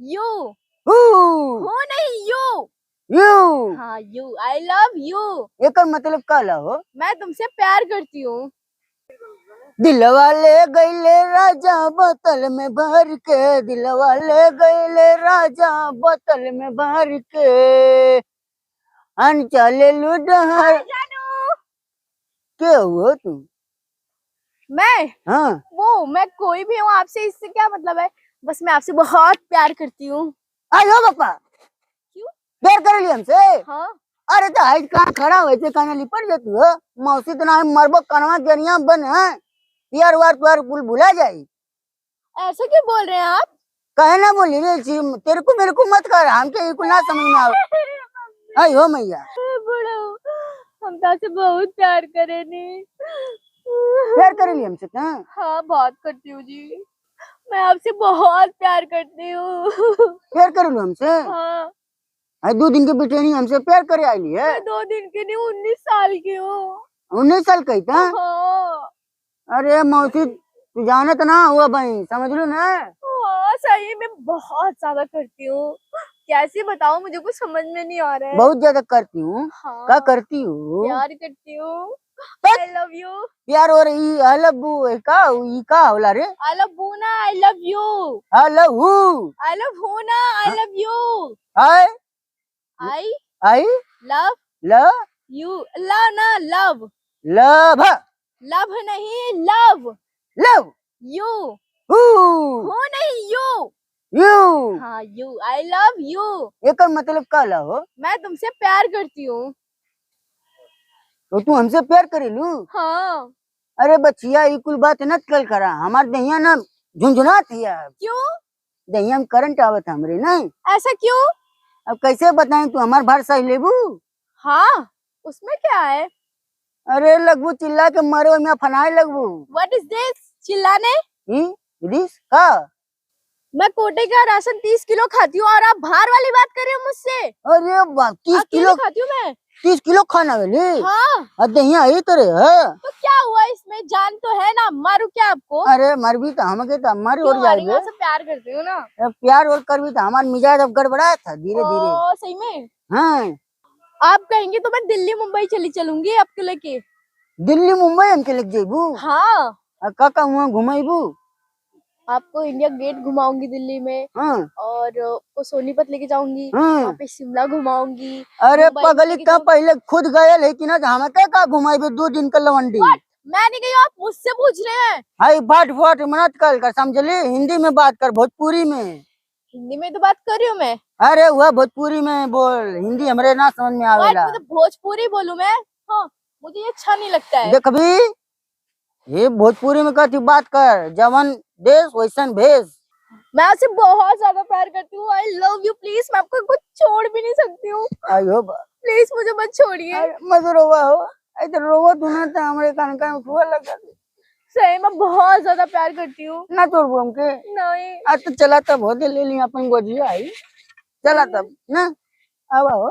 You. Who हो नहीं you. You. हाँ यू, आई लव यू। एकर मतलब का हो? मैं तुमसे प्यार करती हूँ। दिल वाले गईले राजा बोतल में भर के, दिल वाले गईले राजा बोतल में भर के, अन चले लुडहर। जानू। क्या हुआ तू? मैं हाँ मैं कोई भी हूँ, आपसे इससे क्या मतलब है? बस मैं आपसे बहुत प्यार करती हूँ। आयो बापा, क्यों? प्यार कर लिया हमसे? हाँ। अरे तो हाइट कहाँ खड़ा हुए थे, कहने लिपट जाती हो मौसी, तो ना मरबो कनवा जरिया बन है, यार वार तुआर कुल भुला जाये। ऐसा क्यों बोल रहे हैं आप? कहे ना बोली रे, तेरे को मेरे को मत कर, हमके को ना समझ में आवे। आयो मैया, बड़ा हम तो आपसे बहुत प्यार करेंगे। प्यार कर लिया हमसे तो? हाँ बहुत करती हूँ जी, मैं आपसे बहुत प्यार करती हूँ। प्यार कर लो हमसे? हाँ। 2 दिन के बेटे नहीं हमसे प्यार करे आई है? मैं 2 दिन की नहीं, 19 साल की हूँ। 19 साल कही था? हाँ। अरे मौसी तू जाने तो ना हुआ भाई, समझ लो ना। हाँ सही में बहुत ज्यादा करती हूँ, कैसे बताऊँ, मुझे कुछ समझ में नहीं आ रहा है। बहुत ज्यादा करती हूँ? हाँ। क्या करती हूँ? प्यार करती हूँ। आई लव यू। प्यार और ई आई लव यू का होला रे? आई लव यू ना, I love you. I love you. I love you ना, I love you. I I I love love you. Love ना, लव। लव लव नहीं, लव। Love you. हू हो नहीं यू। यू। हाँ यू, आई लव यू। एकर मतलब का हो? मैं तुमसे प्यार करती हूँ। तो तू हमसे प्यार करेलू? हाँ। अरे बच्चिया ये कुल बात न कल करा, हमार दहिया ना झुंझुना थी। क्यों? दहिया में करंट आवत हमरे नहीं। ऐसा क्यों? अब कैसे बताएं, तू हमार भार सही लेबू? हाँ, उसमें क्या है? अरे लगबू चिल्ला के मरे में फनाए लगबू। What is this? चिल्लाने? दिस का? मैं कोटे का राशन 30 किलो खाती हूँ और आप बाहर वाली बात कर रहे हो मुझसे? अरे वाह, 30 किलो खाती हूँ मैं। 30 किलो खाना वाले? हाँ। दहिया यही तरह है तो क्या हुआ इसमें, जान तो है ना, मारू क्या आपको? अरे मर भी तो हम तो हमारी और जाएंगे। प्यार करती हूँ ना। प्यार और कर भी तो हमारा मिजाज अब गड़बड़ा था धीरे धीरे। सही में? हाँ। आप कहेंगे तो मैं दिल्ली मुंबई चली चलूंगी आपको लेके। दिल्ली मुंबई हमके लग जेबू? हाँ। का वहाँ घुमाईबू? आपको इंडिया गेट घुमाऊंगी दिल्ली में। हाँ। और वो सोनीपत लेके जाऊंगी। हाँ। वहाँ पे शिमला घुमाऊंगी। अरे पगली का पहले खुद गए, लेकिन हम क्या घुमाईबे 2 दिन का लवंडी? मैं नहीं गई, आप मुझसे पूछ रहे हैं। हाई बाट फाट मत कर समझली, हिंदी में बात कर, भोजपुरी में। हिंदी में तो बात कर रही हूँ मैं। अरे वह भोजपुरी में बोल, हिंदी हमरे ना समझ में आवेला। मतलब भोजपुरी बोलूं मैं? हाँ, मुझे ये अच्छा नहीं लगता है। देख भी, ये भोजपुरी में कहती बात कर, जवन देश वैसन भेष। मैं आपसे बहुत ज्यादा प्यार करती हूँ, आई लव यू। प्लीज, मैं आपको कुछ छोड़ भी नहीं सकती हूँ। आयो प्लीज मुझे मत छोड़िए। मत रोवा हो, इधर रोवा तू ना तो हमरे कान का फुआ लग जाती। सही में बहुत ज्यादा प्यार करती हूँ। ना छोड़बू हमके? नहीं। आज तो चला तब हो दे ले ली अपन गोजिया आई, चला तब ना, आवा हो।